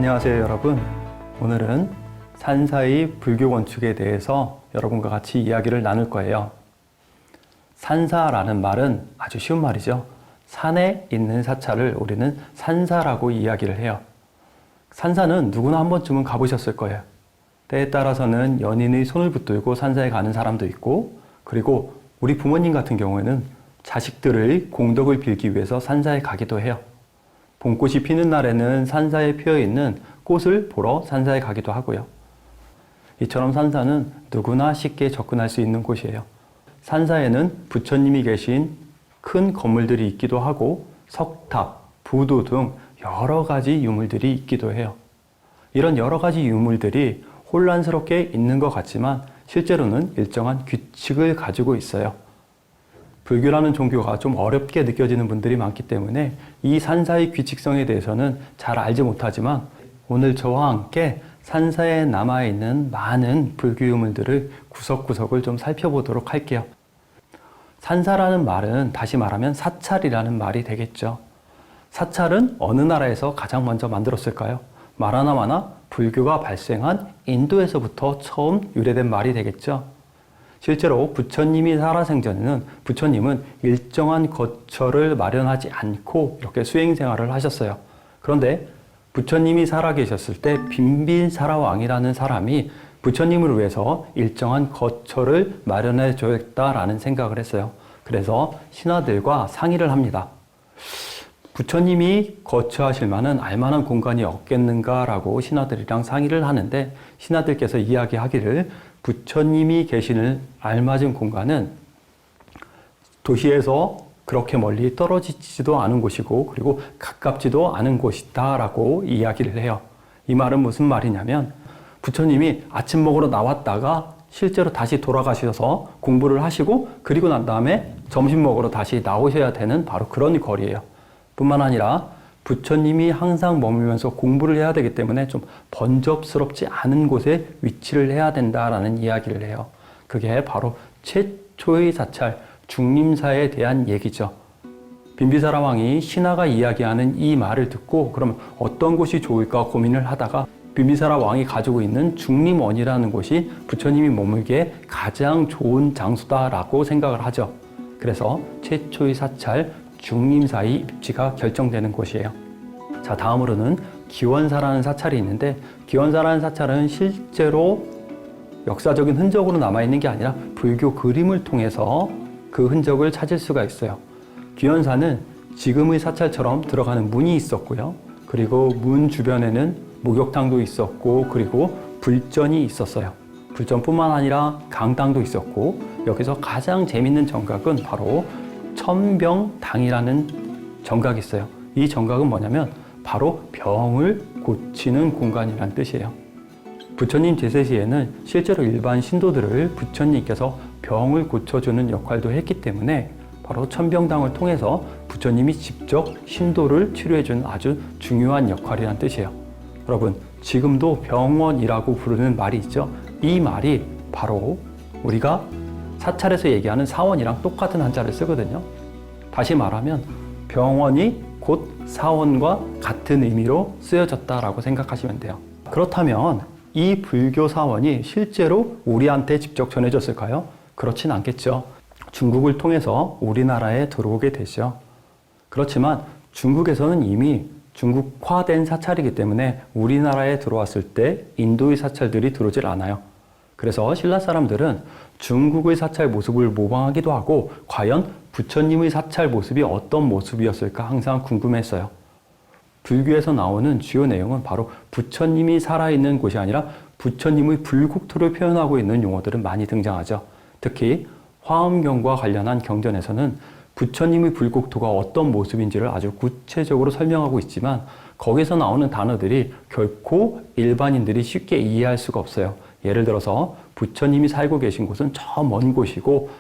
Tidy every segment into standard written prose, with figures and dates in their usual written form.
안녕하세요 여러분. 오늘은 산사의 불교 건축에 대해서 여러분과 같이 이야기를 나눌 거예요. 산사라는 말은 아주 쉬운 말이죠. 산에 있는 사찰을 우리는 산사라고 이야기를 해요. 산사는 누구나 한 번쯤은 가보셨을 거예요. 때에 따라서는 연인의 손을 붙들고 산사에 가는 사람도 있고, 그리고 우리 부모님 같은 경우에는 자식들의 공덕을 빌기 위해서 산사에 가기도 해요. 봄꽃이 피는 날에는 산사에 피어있는 꽃을 보러 산사에 가기도 하고요. 이처럼 산사는 누구나 쉽게 접근할 수 있는 곳이에요. 산사에는 부처님이 계신 큰 건물들이 있기도 하고 석탑, 부두 등 여러 가지 유물들이 있기도 해요. 이런 여러 가지 유물들이 혼란스럽게 있는 것 같지만 실제로는 일정한 규칙을 가지고 있어요. 불교라는 종교가 좀 어렵게 느껴지는 분들이 많기 때문에 이 산사의 규칙성에 대해서는 잘 알지 못하지만 오늘 저와 함께 산사에 남아있는 많은 불교 유물들을 구석구석을 좀 살펴보도록 할게요. 산사라는 말은 다시 말하면 사찰이라는 말이 되겠죠. 사찰은 어느 나라에서 가장 먼저 만들었을까요? 말 하나마나 불교가 발생한 인도에서부터 처음 유래된 말이 되겠죠. 실제로 부처님이 살아생전에는 부처님은 일정한 거처를 마련하지 않고 이렇게 수행생활을 하셨어요. 그런데 부처님이 살아계셨을 때 빈빈사라 왕이라는 사람이 부처님을 위해서 일정한 거처를 마련해 줘야겠다라는 생각을 했어요. 그래서 신하들과 상의를 합니다. 부처님이 거처하실 만한 알만한 공간이 없겠는가라고 신하들이랑 상의를 하는데 신하들께서 이야기하기를 부처님이 계시는 알맞은 공간은 도시에서 그렇게 멀리 떨어지지도 않은 곳이고 그리고 가깝지도 않은 곳이다 라고 이야기를 해요. 이 말은 무슨 말이냐면 부처님이 아침 먹으러 나왔다가 실제로 다시 돌아가셔서 공부를 하시고 그리고 난 다음에 점심 먹으러 다시 나오셔야 되는 바로 그런 거리예요. 뿐만 아니라 부처님이 항상 머물면서 공부를 해야 되기 때문에 좀 번잡스럽지 않은 곳에 위치를 해야 된다라는 이야기를 해요. 그게 바로 최초의 사찰, 중림사에 대한 얘기죠. 빈비사라 왕이 신하가 이야기하는 이 말을 듣고 그러면 어떤 곳이 좋을까 고민을 하다가 빈비사라 왕이 가지고 있는 중림원이라는 곳이 부처님이 머물기에 가장 좋은 장소다라고 생각을 하죠. 그래서 최초의 사찰, 중림사의 입지가 결정되는 곳이에요. 자, 다음으로는 기원사라는 사찰이 있는데 기원사라는 사찰은 실제로 역사적인 흔적으로 남아있는 게 아니라 불교 그림을 통해서 그 흔적을 찾을 수가 있어요. 기원사는 지금의 사찰처럼 들어가는 문이 있었고요. 그리고 문 주변에는 목욕탕도 있었고 그리고 불전이 있었어요. 불전뿐만 아니라 강당도 있었고 여기서 가장 재밌는 정각은 바로 천병당이라는 정각이 있어요. 이 정각은 뭐냐면 바로 병을 고치는 공간이란 뜻이에요. 부처님 제세 시에는 실제로 일반 신도들을 부처님께서 병을 고쳐주는 역할도 했기 때문에 바로 천병당을 통해서 부처님이 직접 신도를 치료해주는 아주 중요한 역할이란 뜻이에요. 여러분, 지금도 병원이라고 부르는 말이 있죠. 이 말이 바로 우리가 사찰에서 얘기하는 사원이랑 똑같은 한자를 쓰거든요. 다시 말하면 병원이 곧 사원과 같은 의미로 쓰여졌다라고 생각하시면 돼요. 그렇다면 이 불교 사원이 실제로 우리한테 직접 전해졌을까요? 그렇진 않겠죠. 중국을 통해서 우리나라에 들어오게 되죠. 그렇지만 중국에서는 이미 중국화된 사찰이기 때문에 우리나라에 들어왔을 때 인도의 사찰들이 들어오질 않아요. 그래서 신라 사람들은 중국의 사찰 모습을 모방하기도 하고 과연 부처님의 사찰 모습이 어떤 모습이었을까 항상 궁금했어요. 불교에서 나오는 주요 내용은 바로 부처님이 살아있는 곳이 아니라 부처님의 불국토를 표현하고 있는 용어들은 많이 등장하죠. 특히 화엄경과 관련한 경전에서는 부처님의 불국토가 어떤 모습인지를 아주 구체적으로 설명하고 있지만 거기서 나오는 단어들이 결코 일반인들이 쉽게 이해할 수가 없어요. 예를 들어서 부처님이 살고 계신 곳은 저 먼 곳이고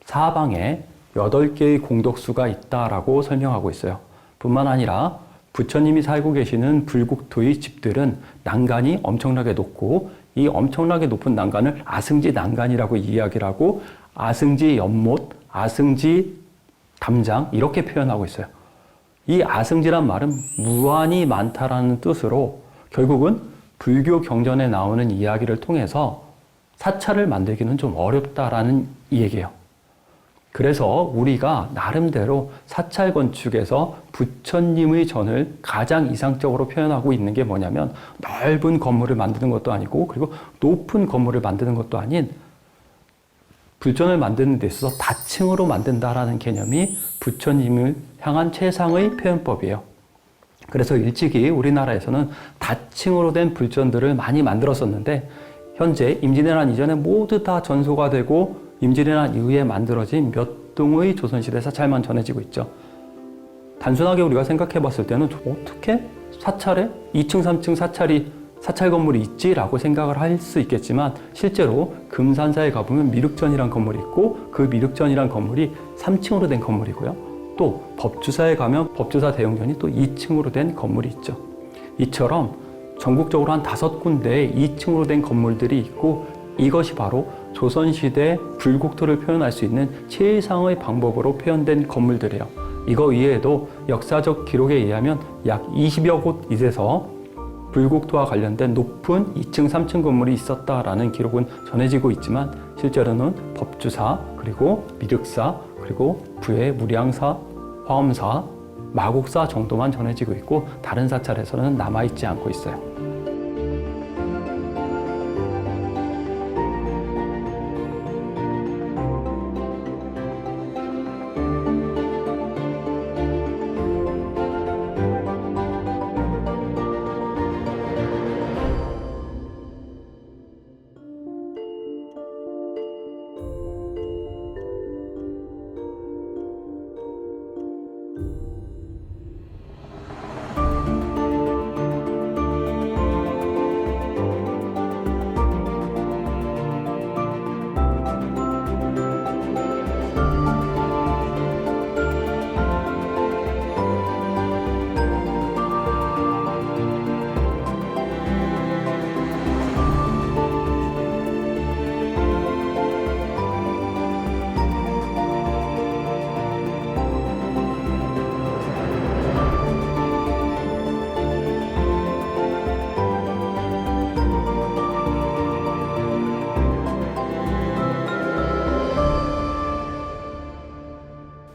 사방에 8개의 공덕수가 있다라고 설명하고 있어요. 뿐만 아니라 부처님이 살고 계시는 불국토의 집들은 난간이 엄청나게 높고 이 엄청나게 높은 난간을 아승지 난간이라고 이야기를 하고 아승지 연못, 아승지 담장 이렇게 표현하고 있어요. 이 아승지란 말은 무한히 많다라는 뜻으로 결국은 불교 경전에 나오는 이야기를 통해서 사찰을 만들기는 좀 어렵다라는 얘기예요. 그래서 우리가 나름대로 사찰 건축에서 부처님의 전을 가장 이상적으로 표현하고 있는 게 뭐냐면 넓은 건물을 만드는 것도 아니고 그리고 높은 건물을 만드는 것도 아닌 불전을 만드는 데 있어서 다층으로 만든다라는 개념이 부처님을 향한 최상의 표현법이에요. 그래서 일찍이 우리나라에서는 다층으로 된 불전들을 많이 만들었었는데 현재 임진왜란 이전에 모두 다 전소가 되고 임진왜란 이후에 만들어진 몇 동의 조선시대 사찰만 전해지고 있죠. 단순하게 우리가 생각해 봤을 때는 어떻게 사찰에 2층, 3층 사찰 건물이 있지라고 생각을 할 수 있겠지만 실제로 금산사에 가보면 미륵전이란 건물이 있고 그 미륵전이란 건물이 3층으로 된 건물이고요. 또 법주사에 가면 법주사 대웅전이 또 2층으로 된 건물이 있죠. 이처럼 전국적으로 한 5군데의 2층으로 된 건물들이 있고 이것이 바로 조선시대 불국토를 표현할 수 있는 최상의 방법으로 표현된 건물들이에요. 이거 외에도 역사적 기록에 의하면 약 20여 곳 이에서 불국토와 관련된 높은 2층, 3층 건물이 있었다라는 기록은 전해지고 있지만 실제로는 법주사, 그리고 미륵사, 그리고 부의 무량사, 화엄사, 마곡사 정도만 전해지고 있고 다른 사찰에서는 남아있지 않고 있어요.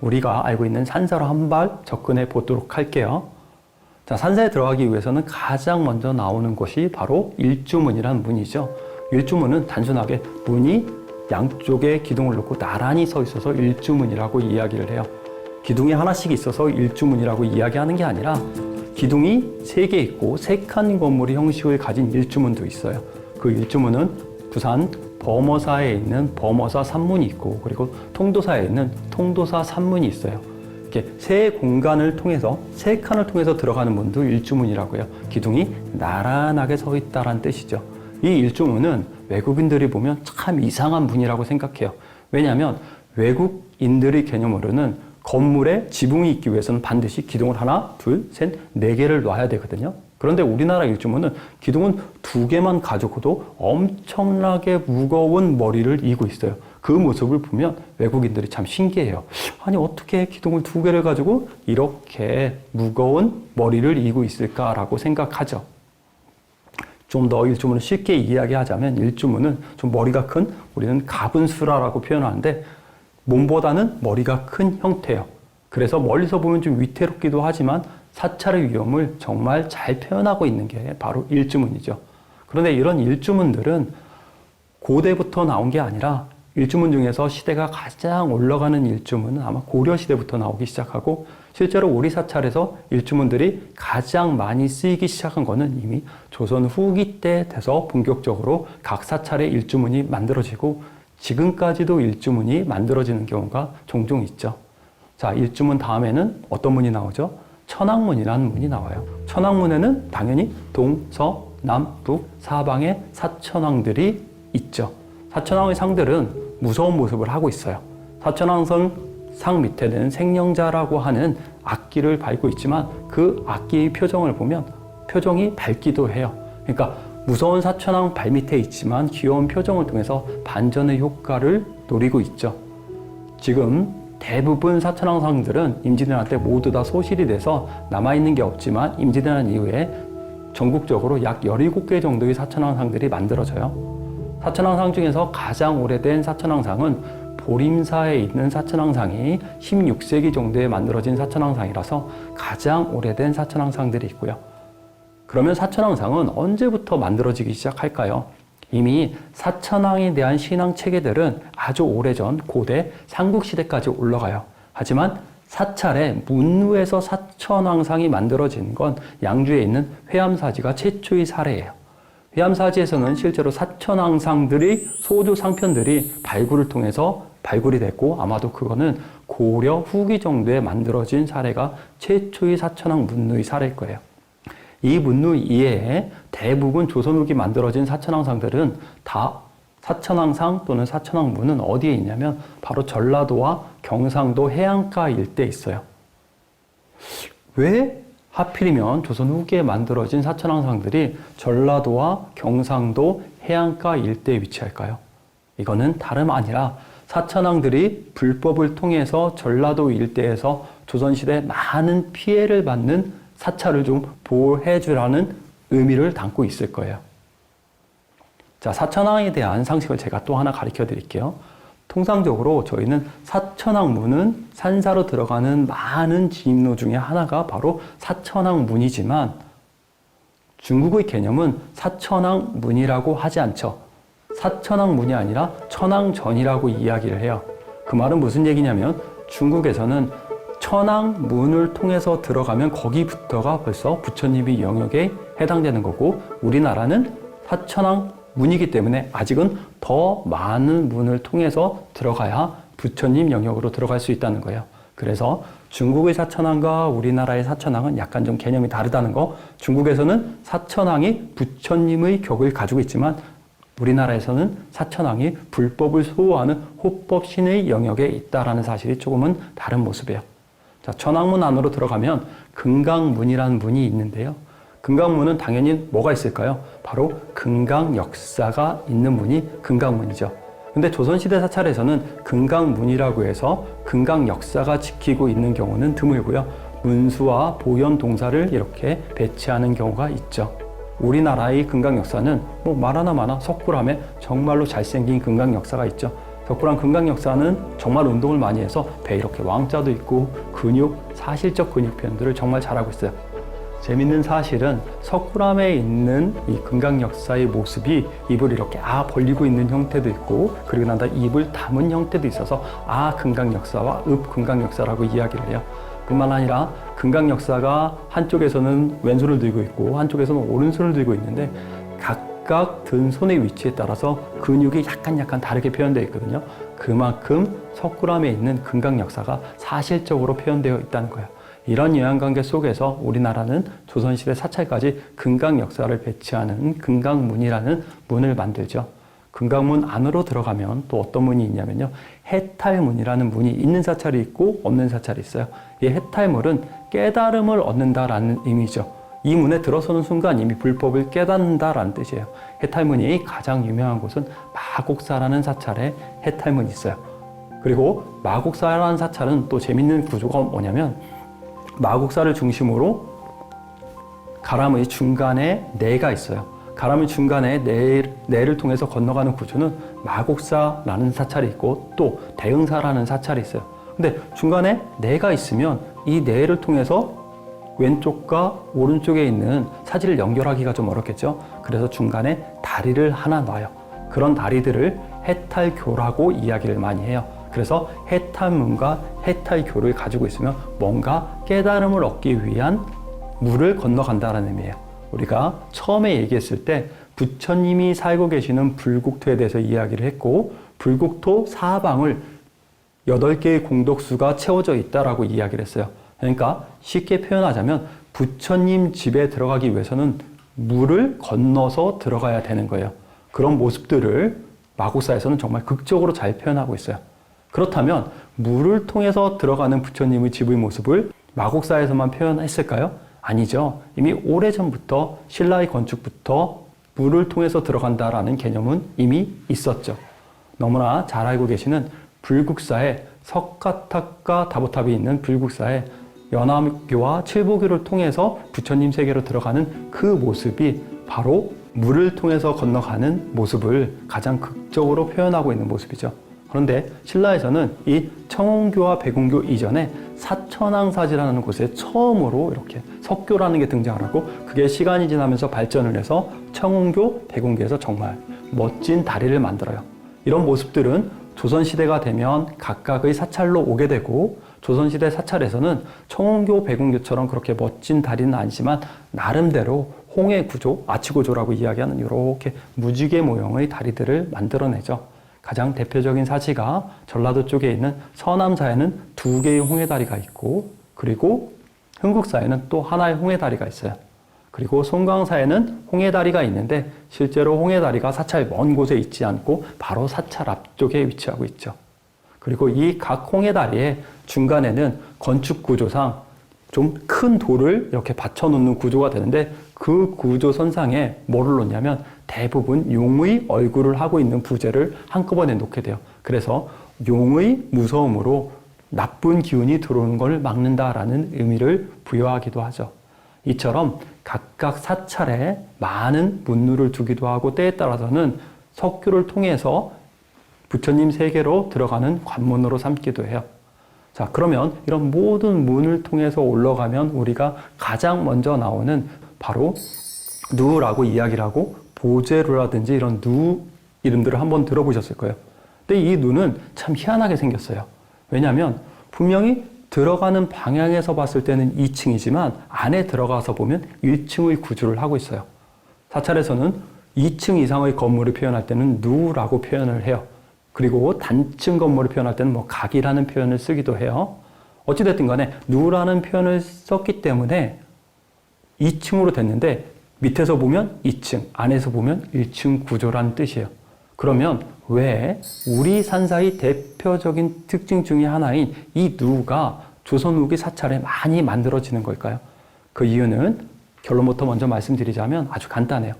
우리가 알고 있는 산사로 한 발 접근해 보도록 할게요. 자, 산사에 들어가기 위해서는 가장 먼저 나오는 곳이 바로 일주문이라는 문이죠. 일주문은 단순하게 문이 양쪽에 기둥을 놓고 나란히 서 있어서 일주문이라고 이야기를 해요. 기둥이 하나씩 있어서 일주문이라고 이야기하는 게 아니라 기둥이 3개 있고 3칸 건물의 형식을 가진 일주문도 있어요. 그 일주문은 부산 범어사에 있는 범어사 산문이 있고 그리고 통도사에 있는 통도사 산문이 있어요. 이렇게 세 공간을 통해서, 세 칸을 통해서 들어가는 문도 일주문이라고 해요. 기둥이 나란하게 서 있다는 뜻이죠. 이 일주문은 외국인들이 보면 참 이상한 문이라고 생각해요. 왜냐하면 외국인들의 개념으로는 건물에 지붕이 있기 위해서는 반드시 기둥을 하나, 둘, 셋, 4개를 놔야 되거든요. 그런데 우리나라 일주문은 기둥은 2개만 가지고도 엄청나게 무거운 머리를 이고 있어요. 그 모습을 보면 외국인들이 참 신기해요. 아니 어떻게 기둥을 2개를 가지고 이렇게 무거운 머리를 이고 있을까라고 생각하죠. 좀 더 일주문을 쉽게 이야기하자면 일주문은 좀 머리가 큰, 우리는 가분수라라고 표현하는데 몸보다는 머리가 큰 형태예요. 그래서 멀리서 보면 좀 위태롭기도 하지만 사찰의 위험을 정말 잘 표현하고 있는 게 바로 일주문이죠. 그런데 이런 일주문들은 고대부터 나온 게 아니라 일주문 중에서 시대가 가장 올라가는 일주문은 아마 고려시대부터 나오기 시작하고 실제로 우리 사찰에서 일주문들이 가장 많이 쓰이기 시작한 거는 이미 조선 후기 때 돼서 본격적으로 각 사찰의 일주문이 만들어지고 지금까지도 일주문이 만들어지는 경우가 종종 있죠. 자, 일주문 다음에는 어떤 문이 나오죠? 천왕문이라는 문이 나와요. 천왕문에는 당연히 동, 서, 남, 북, 사방에 사천왕들이 있죠. 사천왕의 상들은 무서운 모습을 하고 있어요. 사천왕성 상 밑에는 생령자라고 하는 악기를 밟고 있지만 그 악기의 표정을 보면 표정이 밝기도 해요. 그러니까 무서운 사천왕 발밑에 있지만 귀여운 표정을 통해서 반전의 효과를 노리고 있죠. 지금 대부분 사천왕상들은 임진왜란 때 모두 다 소실이 돼서 남아있는 게 없지만 임진왜란 이후에 전국적으로 약 17개 정도의 사천왕상들이 만들어져요. 사천왕상 중에서 가장 오래된 사천왕상은 보림사에 있는 사천왕상이 16세기 정도에 만들어진 사천왕상이라서 가장 오래된 사천왕상들이 있고요. 그러면 사천왕상은 언제부터 만들어지기 시작할까요? 이미 사천왕에 대한 신앙 체계들은 아주 오래전 고대 삼국시대까지 올라가요. 하지만 사찰의 문후에서 사천왕상이 만들어진 건 양주에 있는 회암사지가 최초의 사례예요. 회암사지에서는 실제로 사천왕상들의 소조 상편들이 발굴을 통해서 발굴이 됐고 아마도 그거는 고려 후기 정도에 만들어진 사례가 최초의 사천왕 문후의 사례일 거예요. 이 문후 이외에 대부분 조선 후기 만들어진 사천왕상들은 다 사천왕상 또는 사천왕문은 어디에 있냐면 바로 전라도와 경상도 해안가 일대에 있어요. 왜 하필이면 조선 후기에 만들어진 사천왕상들이 전라도와 경상도 해안가 일대에 위치할까요? 이거는 다름 아니라 사천왕들이 불법을 통해서 전라도 일대에서 조선시대 많은 피해를 받는 사찰을 좀 보호해주라는 의미를 담고 있을 거예요. 자, 사천왕에 대한 상식을 제가 또 하나 가르쳐 드릴게요. 통상적으로 저희는 사천왕문은 산사로 들어가는 많은 진입로 중에 하나가 바로 사천왕문이지만 중국의 개념은 사천왕문이라고 하지 않죠. 사천왕문이 아니라 천왕전이라고 이야기를 해요. 그 말은 무슨 얘기냐면 중국에서는 천왕문을 통해서 들어가면 거기부터가 벌써 부처님의 영역에 해당되는 거고 우리나라는 사천왕문이기 때문에 아직은 더 많은 문을 통해서 들어가야 부처님 영역으로 들어갈 수 있다는 거예요. 그래서 중국의 사천왕과 우리나라의 사천왕은 약간 좀 개념이 다르다는 거. 중국에서는 사천왕이 부처님의 격을 가지고 있지만 우리나라에서는 사천왕이 불법을 소호하는 호법신의 영역에 있다라는 사실이 조금은 다른 모습이에요. 자, 천왕문 안으로 들어가면 금강문이라는 문이 있는데요. 금강문은 당연히 뭐가 있을까요? 바로 금강 역사가 있는 문이 금강문이죠. 근데 조선시대 사찰에서는 금강문이라고 해서 금강 역사가 지키고 있는 경우는 드물고요. 문수와 보현 동사를 이렇게 배치하는 경우가 있죠. 우리나라의 금강 역사는 뭐 말하나 마나 석굴암에 정말로 잘생긴 금강 역사가 있죠. 석굴암 금강 역사는 정말 운동을 많이 해서 배에 이렇게 왕자도 있고 근육, 사실적 근육 표현들을 정말 잘하고 있어요. 재밌는 사실은 석굴암에 있는 이 금강 역사의 모습이 입을 이렇게 벌리고 있는 형태도 있고 그리고 난 다음에 입을 담은 형태도 있어서 금강 역사와 금강 역사라고 이야기를 해요. 뿐만 아니라 금강 역사가 한쪽에서는 왼손을 들고 있고 한쪽에서는 오른손을 들고 있는데 각각 든 손의 위치에 따라서 근육이 약간 다르게 표현되어 있거든요. 그만큼 석굴암에 있는 금강 역사가 사실적으로 표현되어 있다는 거예요. 이런 영향관계 속에서 우리나라는 조선시대 사찰까지 금강 역사를 배치하는 금강문이라는 문을 만들죠. 금강문 안으로 들어가면 또 어떤 문이 있냐면요. 해탈문이라는 문이 있는 사찰이 있고 없는 사찰이 있어요. 이 해탈문은 깨달음을 얻는다라는 의미죠. 이 문에 들어서는 순간 이미 불법을 깨닫는다라는 뜻이에요. 해탈문이 가장 유명한 곳은 마곡사라는 사찰에 해탈문이 있어요. 그리고 마곡사라는 사찰은 또 재밌는 구조가 뭐냐면 마곡사를 중심으로 가람의 중간에 내가 있어요. 가람의 중간에 내를 통해서 건너가는 구조는 마곡사라는 사찰이 있고 또 대흥사라는 사찰이 있어요. 근데 중간에 내가 있으면 이 내를 통해서 왼쪽과 오른쪽에 있는 사지를 연결하기가 좀 어렵겠죠. 그래서 중간에 다리를 하나 놔요. 그런 다리들을 해탈교라고 이야기를 많이 해요. 그래서 해탈문과 해탈교를 가지고 있으면 뭔가 깨달음을 얻기 위한 물을 건너간다는 의미예요. 우리가 처음에 얘기했을 때 부처님이 살고 계시는 불국토에 대해서 이야기를 했고 불국토 사방을 8개의 공덕수가 채워져 있다라고 이야기를 했어요. 그러니까 쉽게 표현하자면 부처님 집에 들어가기 위해서는 물을 건너서 들어가야 되는 거예요. 그런 모습들을 마곡사에서는 정말 극적으로 잘 표현하고 있어요. 그렇다면 물을 통해서 들어가는 부처님의 집의 모습을 마곡사에서만 표현했을까요? 아니죠. 이미 오래전부터 신라의 건축부터 물을 통해서 들어간다라는 개념은 이미 있었죠. 너무나 잘 알고 계시는 불국사에 석가탑과 다보탑이 있는 불국사에 연화교와 칠보교를 통해서 부처님 세계로 들어가는 그 모습이 바로 물을 통해서 건너가는 모습을 가장 극적으로 표현하고 있는 모습이죠. 그런데 신라에서는 이 청홍교와 백운교 이전에 사천왕사지라는 곳에 처음으로 이렇게 석교라는 게 등장을 하고, 그게 시간이 지나면서 발전을 해서 청홍교, 백운교에서 정말 멋진 다리를 만들어요. 이런 모습들은 조선시대가 되면 각각의 사찰로 오게 되고, 조선시대 사찰에서는 청홍교, 백운교처럼 그렇게 멋진 다리는 아니지만 나름대로 홍해 구조, 아치 구조라고 이야기하는 이렇게 무지개 모형의 다리들을 만들어내죠. 가장 대표적인 사지가 전라도 쪽에 있는 서남사에는 2개의 홍해다리가 있고, 그리고 흥국사에는 또 하나의 홍해다리가 있어요. 그리고 송광사에는 홍해다리가 있는데 실제로 홍해다리가 사찰 먼 곳에 있지 않고 바로 사찰 앞쪽에 위치하고 있죠. 그리고 이 각 홍해다리의 중간에는 건축 구조상 좀 큰 돌을 이렇게 받쳐놓는 구조가 되는데, 그 구조 선상에 뭐를 놓냐면 대부분 용의 얼굴을 하고 있는 부재를 한꺼번에 놓게 돼요. 그래서 용의 무서움으로 나쁜 기운이 들어오는 걸 막는다라는 의미를 부여하기도 하죠. 이처럼 각각 사찰에 많은 문루를 두기도 하고, 때에 따라서는 석교를 통해서 부처님 세계로 들어가는 관문으로 삼기도 해요. 자, 그러면 이런 모든 문을 통해서 올라가면 우리가 가장 먼저 나오는 바로 누라고 이야기를 하고, 보제루라든지 이런 누 이름들을 한번 들어보셨을 거예요. 근데 이 누는 참 희한하게 생겼어요. 왜냐하면 분명히 들어가는 방향에서 봤을 때는 2층이지만 안에 들어가서 보면 1층의 구조를 하고 있어요. 사찰에서는 2층 이상의 건물을 표현할 때는 누라고 표현을 해요. 그리고 단층 건물을 표현할 때는 뭐 각이라는 표현을 쓰기도 해요. 어찌됐든 간에 누라는 표현을 썼기 때문에 2층으로 됐는데, 밑에서 보면 2층, 안에서 보면 1층 구조라는 뜻이에요. 그러면 왜 우리 산사의 대표적인 특징 중에 하나인 이 누가 조선 후기 사찰에 많이 만들어지는 걸까요? 그 이유는 결론부터 먼저 말씀드리자면 아주 간단해요.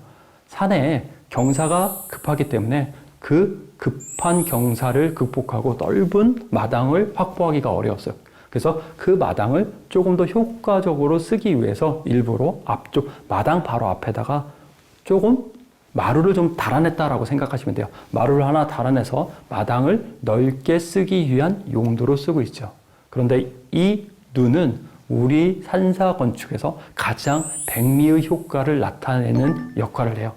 산에 경사가 급하기 때문에 그 급한 경사를 극복하고 넓은 마당을 확보하기가 어려웠어요. 그래서 그 마당을 조금 더 효과적으로 쓰기 위해서 일부러 앞쪽 마당 바로 앞에다가 조금 마루를 좀 달아냈다라고 생각하시면 돼요. 마루를 하나 달아내서 마당을 넓게 쓰기 위한 용도로 쓰고 있죠. 그런데 이 누는 우리 산사 건축에서 가장 백미의 효과를 나타내는 역할을 해요.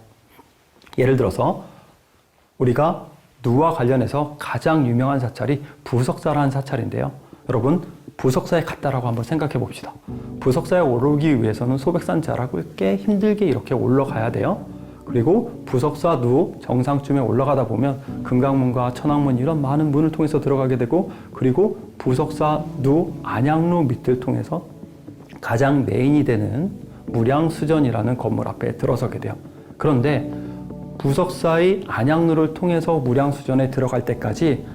예를 들어서 우리가 누와 관련해서 가장 유명한 사찰이 부석사라는 사찰인데요. 여러분, 부석사에 갔다라고 한번 생각해 봅시다. 부석사에 오르기 위해서는 소백산 자락을 꽤 힘들게 이렇게 올라가야 돼요. 그리고 부석사 누 정상쯤에 올라가다 보면 금강문과 천왕문 이런 많은 문을 통해서 들어가게 되고, 그리고 부석사 누 안양루 밑을 통해서 가장 메인이 되는 무량수전이라는 건물 앞에 들어서게 돼요. 그런데 부석사의 안양루를 통해서 무량수전에 들어갈 때까지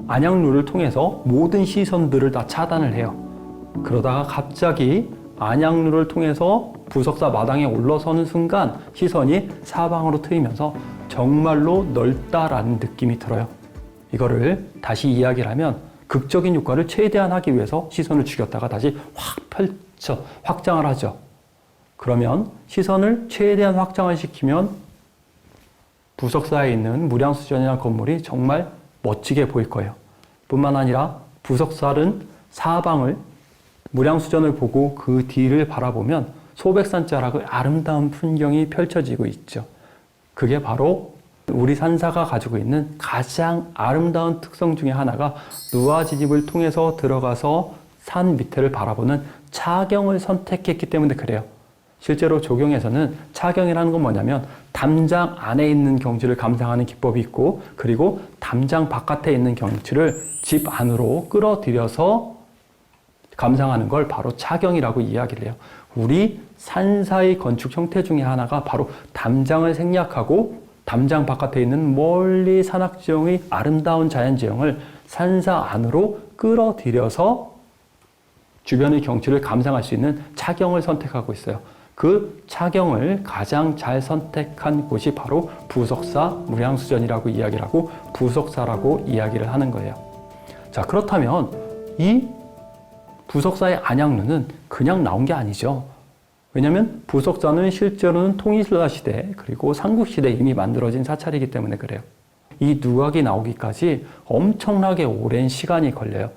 안양루를 통해서 모든 시선들을 다 차단을 해요. 그러다가 갑자기 안양루를 통해서 부석사 마당에 올라서는 순간 시선이 사방으로 트이면서 정말로 넓다라는 느낌이 들어요. 이거를 다시 이야기를 하면 극적인 효과를 최대한 하기 위해서 시선을 죽였다가 다시 확 펼쳐 확장을 하죠. 그러면 시선을 최대한 확장을 시키면 부석사에 있는 무량수전이라는 건물이 정말 멋지게 보일 거예요. 뿐만 아니라 부석사는 사방을 무량수전을 보고 그 뒤를 바라보면 소백산자락의 아름다운 풍경이 펼쳐지고 있죠. 그게 바로 우리 산사가 가지고 있는 가장 아름다운 특성 중에 하나가 누아지집을 통해서 들어가서 산 밑에를 바라보는 차경을 선택했기 때문에 그래요. 실제로 조경에서는 차경이라는 건 뭐냐면 담장 안에 있는 경치를 감상하는 기법이 있고, 그리고 담장 바깥에 있는 경치를 집 안으로 끌어들여서 감상하는 걸 바로 차경이라고 이야기를 해요. 우리 산사의 건축 형태 중에 하나가 바로 담장을 생략하고 담장 바깥에 있는 멀리 산악지형의 아름다운 자연지형을 산사 안으로 끌어들여서 주변의 경치를 감상할 수 있는 차경을 선택하고 있어요. 그 차경을 가장 잘 선택한 곳이 바로 부석사 무량수전이라고 이야기를 하고 부석사라고 이야기를 하는 거예요. 자, 그렇다면 이 부석사의 안양루는 그냥 나온 게 아니죠. 왜냐하면 부석사는 실제로는 통일신라 시대 그리고 삼국시대에 이미 만들어진 사찰이기 때문에 그래요. 이 누각이 나오기까지 엄청나게 오랜 시간이 걸려요.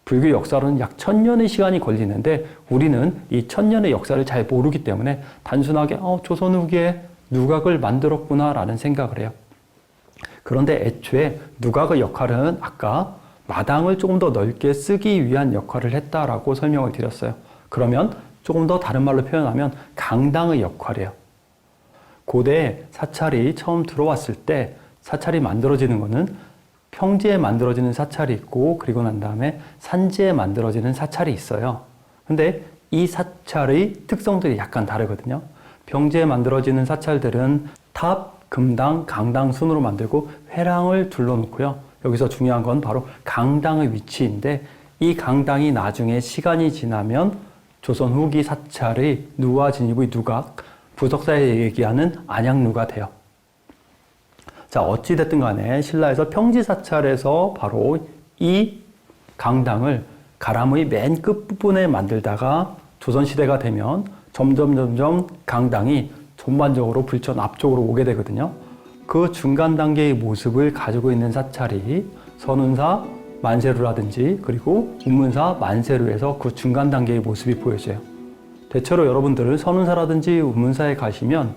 불교 역사로는 약 1000년의 시간이 걸리는데 우리는 이 1000년의 역사를 잘 모르기 때문에 단순하게 조선 후기에 누각을 만들었구나 라는 생각을 해요. 그런데 애초에 누각의 역할은 아까 마당을 조금 더 넓게 쓰기 위한 역할을 했다라고 설명을 드렸어요. 그러면 조금 더 다른 말로 표현하면 강당의 역할이에요. 고대 사찰이 처음 들어왔을 때 사찰이 만들어지는 것은 평지에 만들어지는 사찰이 있고 그리고 난 다음에 산지에 만들어지는 사찰이 있어요. 근데 이 사찰의 특성들이 약간 다르거든요. 평지에 만들어지는 사찰들은 탑, 금당, 강당 순으로 만들고 회랑을 둘러놓고요. 여기서 중요한 건 바로 강당의 위치인데 이 강당이 나중에 시간이 지나면 조선 후기 사찰의 누와 진입의 누각, 부석사에 얘기하는 안양루가 돼요. 자, 어찌됐든 간에 신라에서 평지사찰에서 바로 이 강당을 가람의 맨 끝부분에 만들다가 조선시대가 되면 점점 강당이 전반적으로 불천 앞쪽으로 오게 되거든요. 그 중간 단계의 모습을 가지고 있는 사찰이 선운사 만세루라든지 그리고 운문사 만세루에서 그 중간 단계의 모습이 보여져요. 대체로 여러분들은 선운사라든지 운문사에 가시면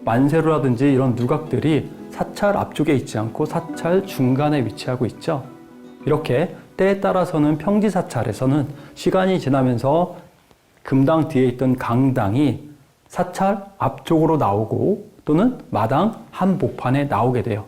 만세루라든지 이런 누각들이 사찰 앞쪽에 있지 않고 사찰 중간에 위치하고 있죠. 이렇게 때에 따라서는 평지사찰에서는 시간이 지나면서 금당 뒤에 있던 강당이 사찰 앞쪽으로 나오고 또는 마당 한복판에 나오게 돼요.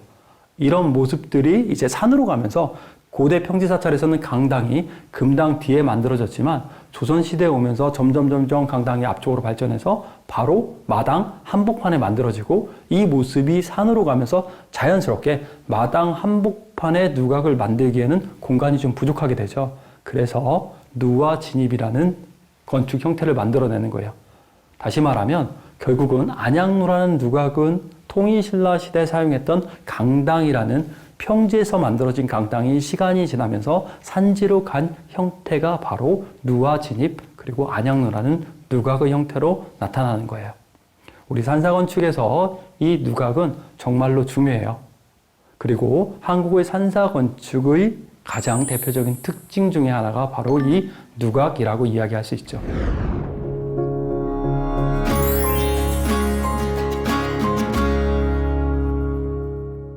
이런 모습들이 이제 산으로 가면서 고대 평지사찰에서는 강당이 금당 뒤에 만들어졌지만 조선시대에 오면서 점점 강당이 앞쪽으로 발전해서 바로 마당 한복판에 만들어지고 이 모습이 산으로 가면서 자연스럽게 마당 한복판에 누각을 만들기에는 공간이 좀 부족하게 되죠. 그래서 누와 진입이라는 건축 형태를 만들어내는 거예요. 다시 말하면 결국은 안양루라는 누각은 통일신라 시대에 사용했던 강당이라는 평지에서 만들어진 강당이 시간이 지나면서 산지로 간 형태가 바로 누와 진입 그리고 안양루라는 누각의 형태로 나타나는 거예요. 우리 산사건축에서 이 누각은 정말로 중요해요. 그리고 한국의 산사건축의 가장 대표적인 특징 중에 하나가 바로 이 누각이라고 이야기할 수 있죠.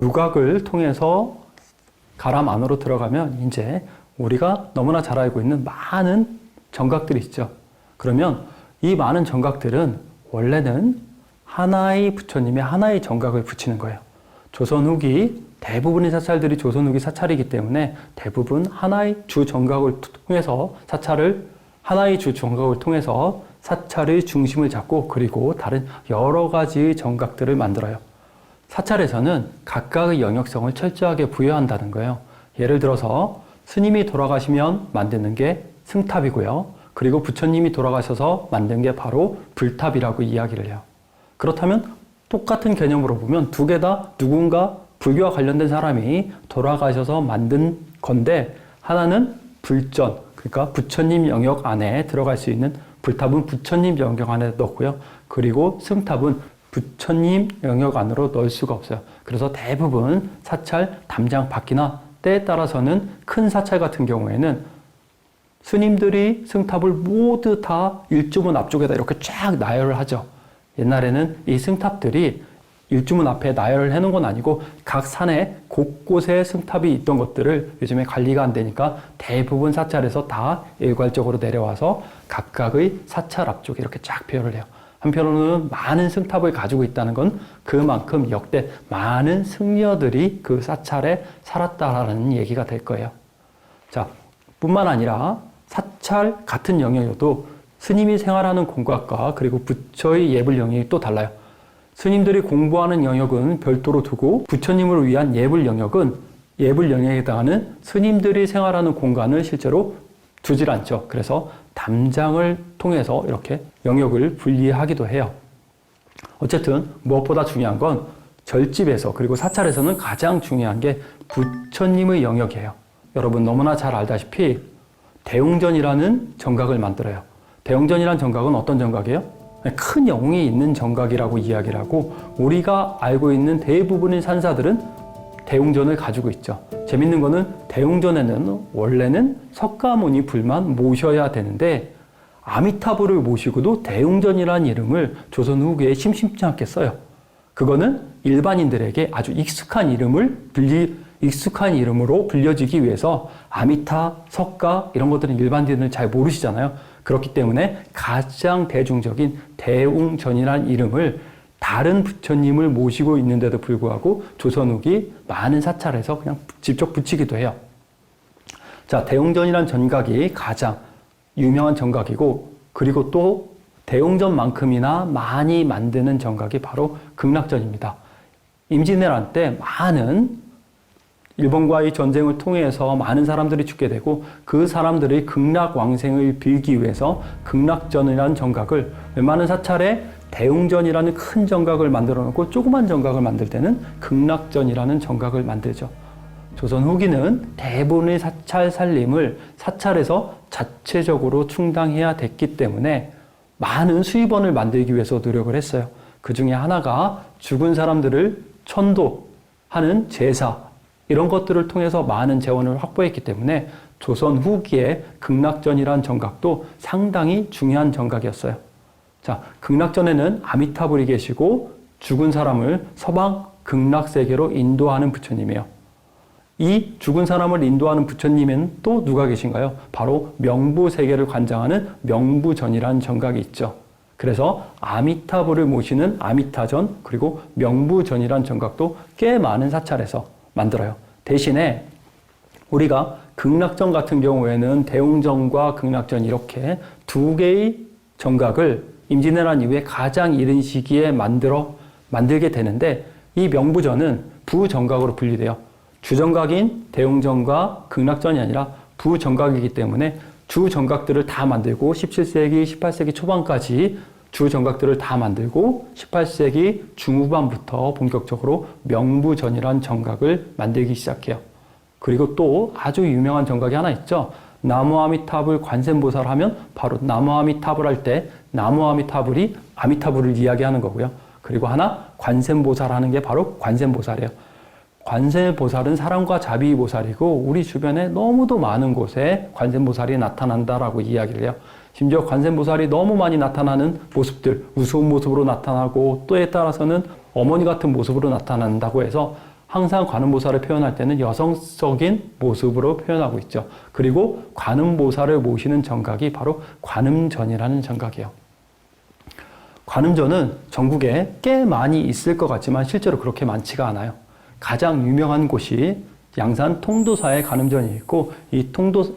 누각을 통해서 가람 안으로 들어가면 이제 우리가 너무나 잘 알고 있는 많은 정각들이 있죠. 그러면 이 많은 정각들은 원래는 하나의 부처님이 하나의 정각을 붙이는 거예요. 조선 후기 대부분의 사찰들이 조선 후기 사찰이기 때문에 대부분 하나의 주 정각을 통해서 하나의 주 정각을 통해서 사찰의 중심을 잡고 그리고 다른 여러 가지의 정각들을 만들어요. 사찰에서는 각각의 영역성을 철저하게 부여한다는 거예요. 예를 들어서 스님이 돌아가시면 만드는 게 승탑이고요. 그리고 부처님이 돌아가셔서 만든 게 바로 불탑이라고 이야기를 해요. 그렇다면 똑같은 개념으로 보면 두 개 다 누군가 불교와 관련된 사람이 돌아가셔서 만든 건데 하나는 불전, 그러니까 부처님 영역 안에 들어갈 수 있는 불탑은 부처님 영역 안에 넣고요. 그리고 승탑은 부처님 영역 안으로 넣을 수가 없어요. 그래서 대부분 사찰 담장 밖이나 때에 따라서는 큰 사찰 같은 경우에는 스님들이 승탑을 모두 다 일주문 앞쪽에다 이렇게 쫙 나열을 하죠. 옛날에는 이 승탑들이 일주문 앞에 나열을 해놓은 건 아니고 각 산에 곳곳에 승탑이 있던 것들을 요즘에 관리가 안 되니까 대부분 사찰에서 다 일괄적으로 내려와서 각각의 사찰 앞쪽에 이렇게 쫙 표현을 해요. 한편으로는 많은 승탑을 가지고 있다는 건 그만큼 역대 많은 승려들이 그 사찰에 살았다라는 얘기가 될 거예요. 자, 뿐만 아니라 사찰 같은 영역이어도 스님이 생활하는 공각과 그리고 부처의 예불 영역이 또 달라요. 스님들이 공부하는 영역은 별도로 두고 부처님을 위한 예불 영역에 해당하는 스님들이 생활하는 공간을 실제로 두질 않죠. 그래서 담장을 통해서 이렇게 영역을 분리하기도 해요. 어쨌든 무엇보다 중요한 건 절집에서 그리고 사찰에서는 가장 중요한 게 부처님의 영역이에요. 여러분 너무나 잘 알다시피 대웅전이라는 정각을 만들어요. 대웅전이라는 정각은 어떤 정각이에요? 큰 영웅이 있는 정각이라고 이야기를 하고 우리가 알고 있는 대부분의 산사들은 대웅전을 가지고 있죠. 재밌는 거는 대웅전에는 원래는 석가모니 불만 모셔야 되는데 아미타불을 모시고도 대웅전이라는 이름을 조선 후기에 심심치 않게 써요. 그거는 일반인들에게 아주 익숙한 이름으로 불려지기 위해서 아미타, 석가 이런 것들은 일반인들은 잘 모르시잖아요. 그렇기 때문에 가장 대중적인 대웅전이라는 이름을 다른 부처님을 모시고 있는데도 불구하고 조선 후기 많은 사찰에서 그냥 직접 붙이기도 해요. 자, 대웅전이라는 전각이 가장 유명한 정각이고 그리고 또 대웅전만큼이나 많이 만드는 정각이 바로 극락전입니다. 임진왜란 때 많은 일본과의 전쟁을 통해서 많은 사람들이 죽게 되고 그 사람들의 극락왕생을 빌기 위해서 극락전이라는 정각을 웬만한 사찰에 대웅전이라는 큰 정각을 만들어 놓고 조그만 정각을 만들 때는 극락전이라는 정각을 만들죠. 조선 후기는 대부분의 사찰 살림을 사찰에서 자체적으로 충당해야 됐기 때문에 많은 수입원을 만들기 위해서 노력을 했어요. 그 중에 하나가 죽은 사람들을 천도하는 제사 이런 것들을 통해서 많은 재원을 확보했기 때문에 조선 후기에 극락전이라는 정각도 상당히 중요한 정각이었어요. 자, 극락전에는 아미타불이 계시고 죽은 사람을 서방 극락세계로 인도하는 부처님이에요. 이 죽은 사람을 인도하는 부처님은 또 누가 계신가요? 바로 명부세계를 관장하는 명부전이라는 정각이 있죠. 그래서 아미타불을 모시는 아미타전 그리고 명부전이라는 정각도 꽤 많은 사찰에서 만들어요. 대신에 우리가 극락전 같은 경우에는 대웅전과 극락전 이렇게 두 개의 정각을 임진왜란 이후에 가장 이른 시기에 만들게 되는데 이 명부전은 부정각으로 분리돼요. 주정각인 대웅전과 극락전이 아니라 부정각이기 때문에 주정각들을 다 만들고 17세기, 18세기 초반까지 주정각들을 다 만들고 18세기 중후반부터 본격적으로 명부전이라는 정각을 만들기 시작해요. 그리고 또 아주 유명한 정각이 하나 있죠. 나무아미타불 관세음보살 하면 바로 나무아미타불 할 때 나무아미타불이 아미타불을 이야기하는 거고요. 그리고 하나 관세음보살 하는 게 바로 관세음보살이에요. 관세음보살은 사랑과 자비의 보살이고 우리 주변에 너무도 많은 곳에 관세음보살이 나타난다라고 이야기를 해요. 심지어 관세음보살이 너무 많이 나타나는 모습들, 우스운 모습으로 나타나고 또에 따라서는 어머니 같은 모습으로 나타난다고 해서 항상 관음보살을 표현할 때는 여성적인 모습으로 표현하고 있죠. 그리고 관음보살을 모시는 정각이 바로 관음전이라는 정각이에요. 관음전은 전국에 꽤 많이 있을 것 같지만 실제로 그렇게 많지가 않아요. 가장 유명한 곳이 양산 통도사의 관음전이 있고 이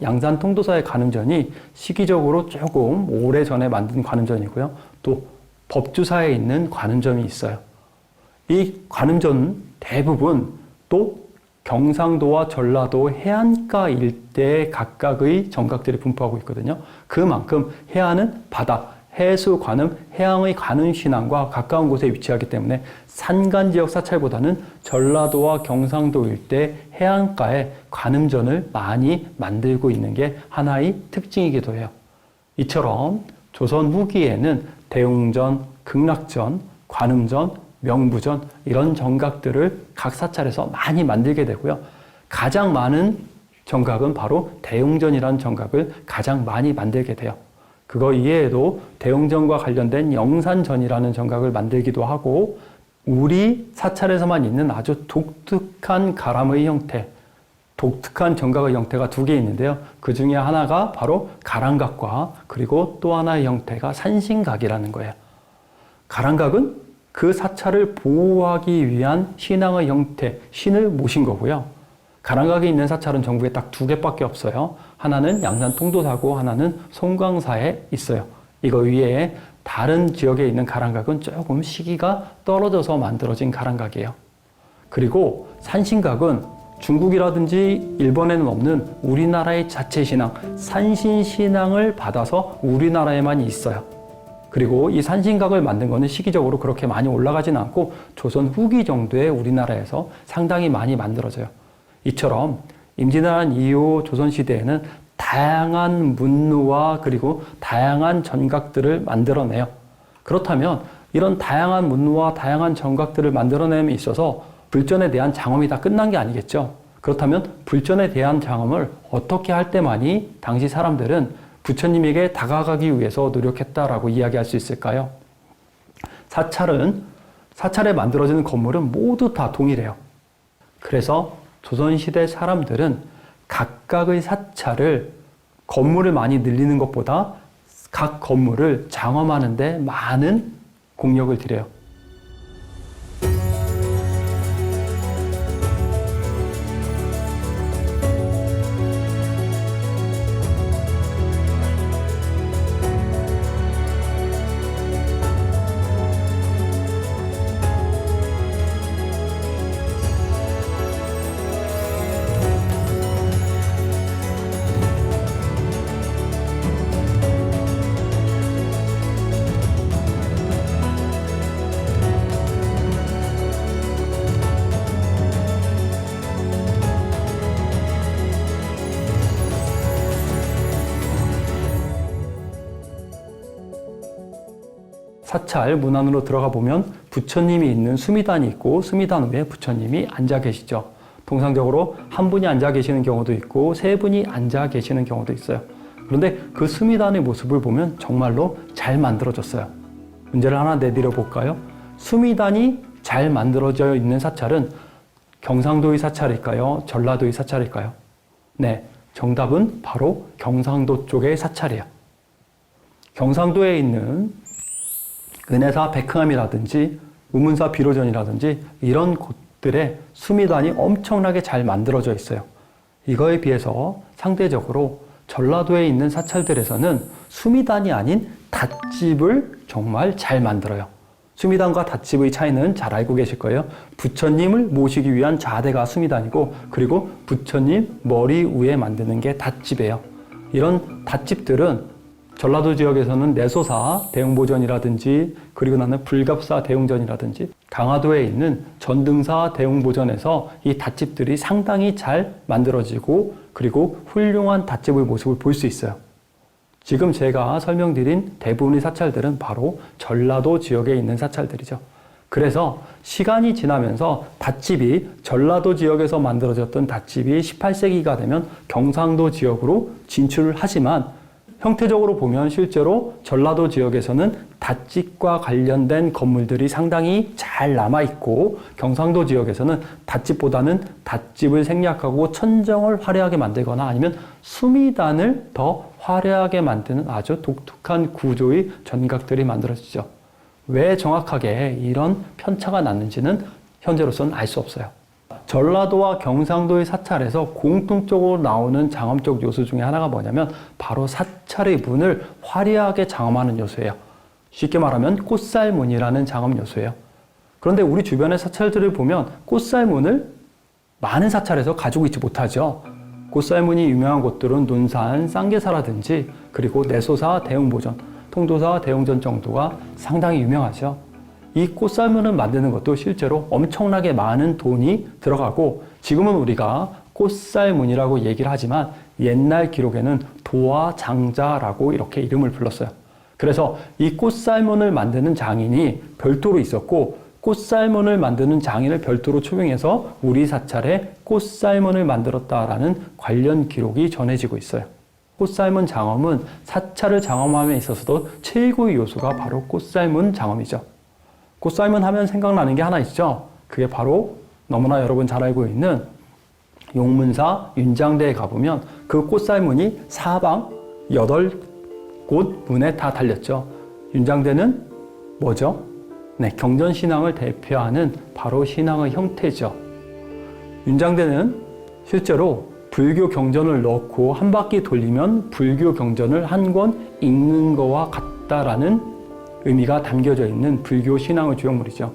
양산 통도사의 관음전이 시기적으로 조금 오래전에 만든 관음전이고요. 또 법주사에 있는 관음전이 있어요. 이 관음전은 대부분 또 경상도와 전라도 해안가 일대에 각각의 정각들이 분포하고 있거든요. 그만큼 해안은 바다, 해수 관음, 해양의 관음 신앙과 가까운 곳에 위치하기 때문에 산간 지역 사찰보다는 전라도와 경상도 일대 해안가에 관음전을 많이 만들고 있는 게 하나의 특징이기도 해요. 이처럼 조선 후기에는 대웅전, 극락전, 관음전, 명부전 이런 정각들을 각 사찰에서 많이 만들게 되고요. 가장 많은 정각은 바로 대웅전이라는 정각을 가장 많이 만들게 돼요. 그거 이외에도 대웅전과 관련된 영산전이라는 정각을 만들기도 하고 우리 사찰에서만 있는 아주 독특한 가람의 형태, 독특한 정각의 형태가 두 개 있는데요. 그 중에 하나가 바로 가랑각과 그리고 또 하나의 형태가 산신각이라는 거예요. 가랑각은 그 사찰을 보호하기 위한 신앙의 형태, 신을 모신 거고요. 가랑각이 있는 사찰은 전국에 딱 두 개밖에 없어요. 하나는 양산 통도사고 하나는 송광사에 있어요. 이거 위에 다른 지역에 있는 가랑각은 조금 시기가 떨어져서 만들어진 가랑각이에요. 그리고 산신각은 중국이라든지 일본에는 없는 우리나라의 자체 신앙, 산신신앙을 받아서 우리나라에만 있어요. 그리고 이 산신각을 만든 거는 시기적으로 그렇게 많이 올라가진 않고 조선 후기 정도에 우리나라에서 상당히 많이 만들어져요. 이처럼 임진왜란 이후 조선시대에는 다양한 문루와 그리고 다양한 전각들을 만들어내요. 그렇다면 이런 다양한 문루와 다양한 전각들을 만들어냄에 있어서 불전에 대한 장엄이 다 끝난 게 아니겠죠. 그렇다면 불전에 대한 장엄을 어떻게 할 때만이 당시 사람들은 부처님에게 다가가기 위해서 노력했다라고 이야기할 수 있을까요? 사찰에 만들어지는 건물은 모두 다 동일해요. 그래서 조선시대 사람들은 각각의 사찰을 건물을 많이 늘리는 것보다 각 건물을 장엄하는 데 많은 공력을 들여요. 사찰 문 안으로 들어가 보면 부처님이 있는 수미단이 있고 수미단 위에 부처님이 앉아 계시죠. 통상적으로 한 분이 앉아 계시는 경우도 있고 세 분이 앉아 계시는 경우도 있어요. 그런데 그 수미단의 모습을 보면 정말로 잘 만들어졌어요. 문제를 하나 내드려 볼까요? 수미단이 잘 만들어져 있는 사찰은 경상도의 사찰일까요? 전라도의 사찰일까요? 네, 정답은 바로 경상도 쪽의 사찰이에요. 경상도에 있는 은혜사 백흥암이라든지 우문사 비로전이라든지 이런 곳들의 수미단이 엄청나게 잘 만들어져 있어요. 이거에 비해서 상대적으로 전라도에 있는 사찰들에서는 수미단이 아닌 닷집을 정말 잘 만들어요. 수미단과 닷집의 차이는 잘 알고 계실 거예요. 부처님을 모시기 위한 좌대가 수미단이고 그리고 부처님 머리 위에 만드는 게 닷집이에요. 이런 닷집들은 전라도 지역에서는 내소사 대웅보전이라든지 그리고 나는 불갑사 대웅전이라든지 강화도에 있는 전등사 대웅보전에서 이 닷집들이 상당히 잘 만들어지고 그리고 훌륭한 닷집의 모습을 볼 수 있어요. 지금 제가 설명드린 대부분의 사찰들은 바로 전라도 지역에 있는 사찰들이죠. 그래서 시간이 지나면서 닷집이 전라도 지역에서 만들어졌던 닷집이 18세기가 되면 경상도 지역으로 진출을 하지만 형태적으로 보면 실제로 전라도 지역에서는 닷집과 관련된 건물들이 상당히 잘 남아있고 경상도 지역에서는 닷집보다는 닷집을 생략하고 천정을 화려하게 만들거나 아니면 수미단을 더 화려하게 만드는 아주 독특한 구조의 전각들이 만들어지죠. 왜 정확하게 이런 편차가 났는지는 현재로서는 알 수 없어요. 전라도와 경상도의 사찰에서 공통적으로 나오는 장엄적 요소 중에 하나가 뭐냐면 바로 사찰의 문을 화려하게 장엄하는 요소예요. 쉽게 말하면 꽃살문이라는 장엄 요소예요. 그런데 우리 주변의 사찰들을 보면 꽃살문을 많은 사찰에서 가지고 있지 못하죠. 꽃살문이 유명한 곳들은 논산, 쌍계사라든지 그리고 내소사, 대웅보전, 통도사, 대웅전 정도가 상당히 유명하죠. 이 꽃살문을 만드는 것도 실제로 엄청나게 많은 돈이 들어가고 지금은 우리가 꽃살문이라고 얘기를 하지만 옛날 기록에는 도화장자라고 이렇게 이름을 불렀어요. 그래서 이 꽃살문을 만드는 장인이 별도로 있었고 꽃살문을 만드는 장인을 별도로 초빙해서 우리 사찰에 꽃살문을 만들었다라는 관련 기록이 전해지고 있어요. 꽃살문 장엄은 사찰을 장엄함에 있어서도 최고의 요소가 바로 꽃살문 장엄이죠. 꽃살문 하면 생각나는 게 하나 있죠. 그게 바로 너무나 여러분 잘 알고 있는 용문사 윤장대에 가보면 그 꽃살문이 사방 8곳 문에 다 달렸죠. 윤장대는 뭐죠? 네, 경전신앙을 대표하는 바로 신앙의 형태죠. 윤장대는 실제로 불교 경전을 넣고 한 바퀴 돌리면 불교 경전을 한 권 읽는 거와 같다라는 의미가 담겨져 있는 불교 신앙의 주역물이죠.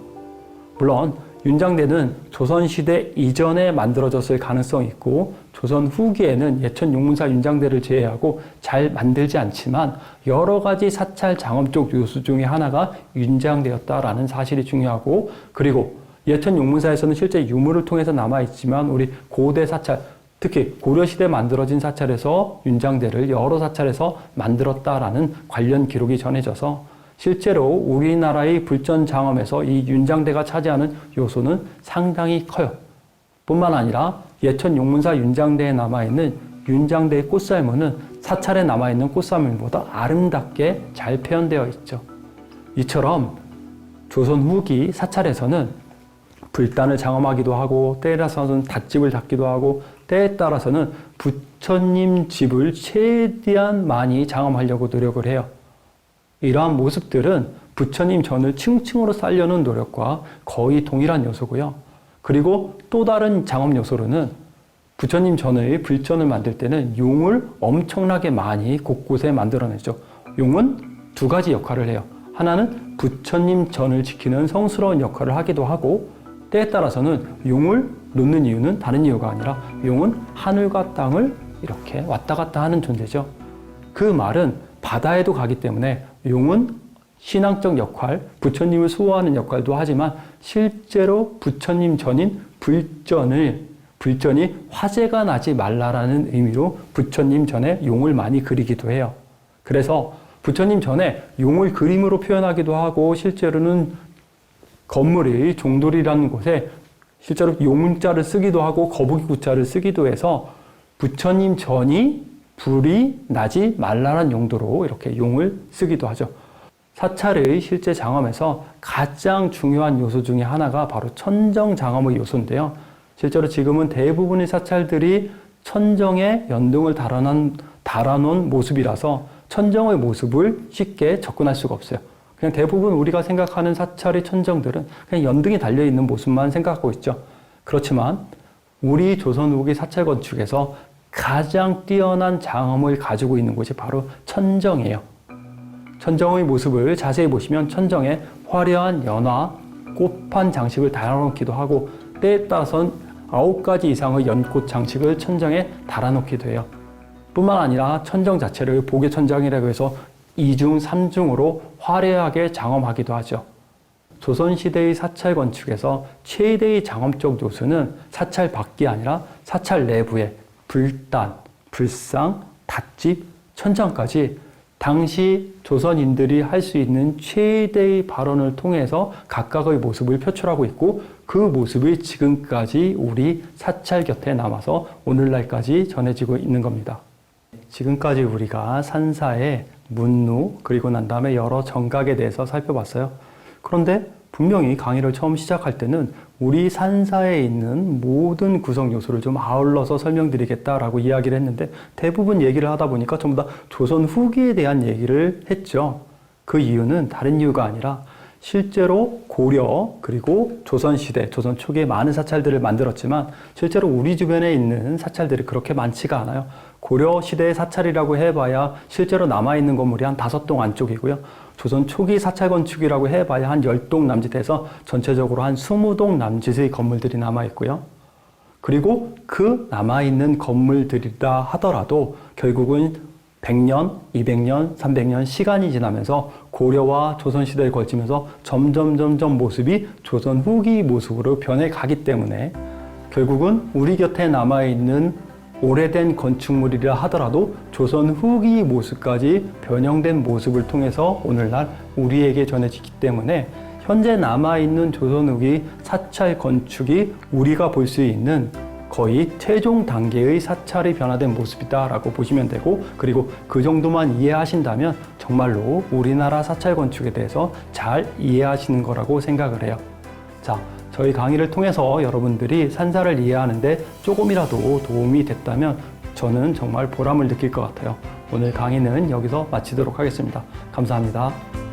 물론 윤장대는 조선시대 이전에 만들어졌을 가능성이 있고 조선 후기에는 예천 용문사 윤장대를 제외하고 잘 만들지 않지만 여러 가지 사찰 장엄적 요소 중에 하나가 윤장대였다라는 사실이 중요하고 그리고 예천 용문사에서는 실제 유물을 통해서 남아있지만 우리 고대 사찰 특히 고려시대에 만들어진 사찰에서 윤장대를 여러 사찰에서 만들었다라는 관련 기록이 전해져서 실제로 우리나라의 불전 장엄에서 이 윤장대가 차지하는 요소는 상당히 커요. 뿐만 아니라 예천 용문사 윤장대에 남아있는 윤장대의 꽃살무는 사찰에 남아있는 꽃살무보다 아름답게 잘 표현되어 있죠. 이처럼 조선 후기 사찰에서는 불단을 장엄하기도 하고 때에 따라서는 닷집을 닫기도 하고 때에 따라서는 부처님 집을 최대한 많이 장엄하려고 노력을 해요. 이러한 모습들은 부처님 전을 층층으로 쌓으려는 노력과 거의 동일한 요소고요. 그리고 또 다른 장엄 요소로는 부처님 전의 불전을 만들 때는 용을 엄청나게 많이 곳곳에 만들어내죠. 용은 두 가지 역할을 해요. 하나는 부처님 전을 지키는 성스러운 역할을 하기도 하고 때에 따라서는 용을 놓는 이유는 다른 이유가 아니라 용은 하늘과 땅을 이렇게 왔다 갔다 하는 존재죠. 그 말은 바다에도 가기 때문에 용은 신앙적 역할, 부처님을 수호하는 역할도 하지만 실제로 부처님 전인 불전이 화재가 나지 말라라는 의미로 부처님 전에 용을 많이 그리기도 해요. 그래서 부처님 전에 용을 그림으로 표현하기도 하고 실제로는 건물의 종돌이라는 곳에 실제로 용자를 쓰기도 하고 거북이 구자를 쓰기도 해서 부처님 전이 불이 나지 말라는 용도로 이렇게 용을 쓰기도 하죠. 사찰의 실제 장엄에서 가장 중요한 요소 중에 하나가 바로 천정 장엄의 요소인데요. 실제로 지금은 대부분의 사찰들이 천정에 연등을 달아놓은 모습이라서 천정의 모습을 쉽게 접근할 수가 없어요. 그냥 대부분 우리가 생각하는 사찰의 천정들은 그냥 연등이 달려있는 모습만 생각하고 있죠. 그렇지만 우리 조선 후기 사찰 건축에서 가장 뛰어난 장엄을 가지고 있는 곳이 바로 천정이에요. 천정의 모습을 자세히 보시면 천정에 화려한 연화, 꽃판 장식을 달아놓기도 하고 때에 따라서는 9가지 이상의 연꽃 장식을 천정에 달아놓기도 해요. 뿐만 아니라 천정 자체를 보개천정이라고 해서 2중, 3중으로 화려하게 장엄하기도 하죠. 조선시대의 사찰 건축에서 최대의 장엄적 요소는 사찰 밖이 아니라 사찰 내부에 불단, 불상, 닷집, 천정까지 당시 조선인들이 할 수 있는 최대의 발언을 통해서 각각의 모습을 표출하고 있고 그 모습이 지금까지 우리 사찰 곁에 남아서 오늘날까지 전해지고 있는 겁니다. 지금까지 우리가 산사의 문루 그리고 난 다음에 여러 정각에 대해서 살펴봤어요. 그런데 분명히 강의를 처음 시작할 때는 우리 산사에 있는 모든 구성 요소를 좀 아울러서 설명드리겠다라고 이야기를 했는데 대부분 얘기를 하다 보니까 전부 다 조선 후기에 대한 얘기를 했죠. 그 이유는 다른 이유가 아니라 실제로 고려 그리고 조선시대, 조선 초기에 많은 사찰들을 만들었지만 실제로 우리 주변에 있는 사찰들이 그렇게 많지가 않아요. 고려 시대의 사찰이라고 해봐야 실제로 남아있는 건물이 한 5동 안쪽이고요. 조선 초기 사찰 건축이라고 해봐야 한 10동 남짓해서 전체적으로 한 20동 남짓의 건물들이 남아있고요. 그리고 그 남아있는 건물들이라 하더라도 결국은 100년, 200년, 300년 시간이 지나면서 고려와 조선시대에 걸치면서 점점 모습이 조선 후기 모습으로 변해가기 때문에 결국은 우리 곁에 남아있는 오래된 건축물이라 하더라도 조선 후기 모습까지 변형된 모습을 통해서 오늘날 우리에게 전해지기 때문에 현재 남아있는 조선 후기 사찰 건축이 우리가 볼 수 있는 거의 최종 단계의 사찰이 변화된 모습이다라고 보시면 되고 그리고 그 정도만 이해하신다면 정말로 우리나라 사찰 건축에 대해서 잘 이해하시는 거라고 생각을 해요. 자, 저희 강의를 통해서 여러분들이 산사를 이해하는데 조금이라도 도움이 됐다면 저는 정말 보람을 느낄 것 같아요. 오늘 강의는 여기서 마치도록 하겠습니다. 감사합니다.